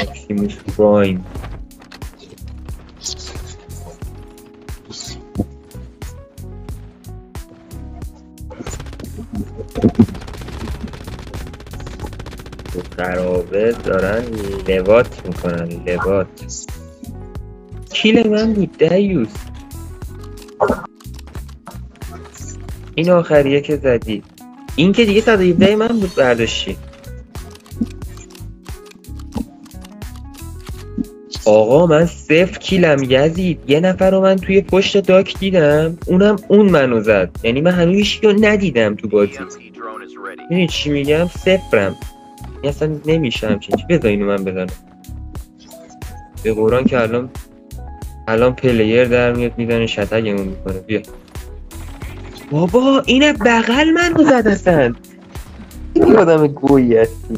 اپتیموس پرایم. قرابه دارن لوات میکنن. لوات کیل من بود دیوز. این آخریه که زدی. این که دیگه 117 من بود برداشتی. آقا من 0 کیلم یزید. یه نفر رو من توی پشت داک دیدم، اونم اون منو زد. یعنی من هنوز هیچکی رو ندیدم تو بازی. میدونی چی میگم؟ 0م. اصلا نمیشه همچین چی. بذار اینو من بزنم به قرآن که الان پلیر در میاد میزنه شتگمون میکنه. بیا بابا اینه بغل منو زد. اصلا این آدم گویی هستی.